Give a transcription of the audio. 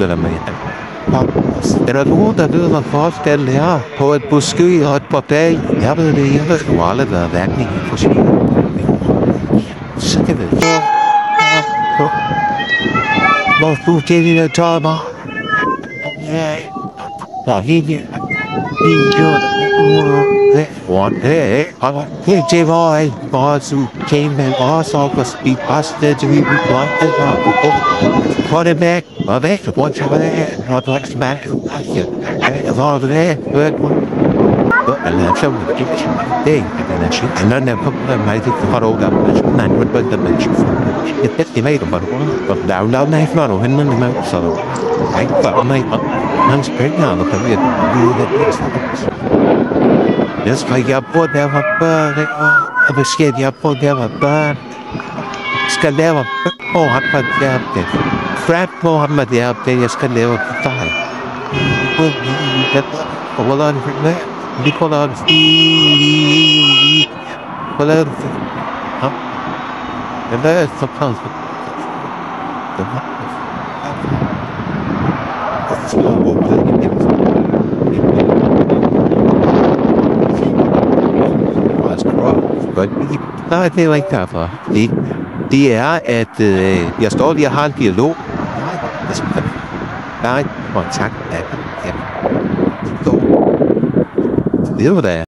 eller med. Er der nogen, der ved, hvad forskellen er på et buske og et bordel? Jeg ved det, jeg ved sgu aldrig, hvad værkningen på sin. Så kan det. Hvor du det der tøjmer? Ja. Der er helt one day, det var en meget kæmpe også op og spille pasta til vi blev blot for det væk og væk hvor til hvad og du ikke smag jeg var det der eller så det er shit and then put my thing for all that man would but the bench det made about but down knife not henne med så jeg var mig han springer og kan vi jeg skal jeg på der var børn og hvad sker jeg på der var børn skal lave og han var der det crap på ham med der det jeg skal lave på dig og hvad er det for det vi kalder det hvad er det det er så pænt Nej, det er ikke derfor. Det er, at jeg står lige og har en dialog. Nej, kontakt af dem. Ved du hvad det er?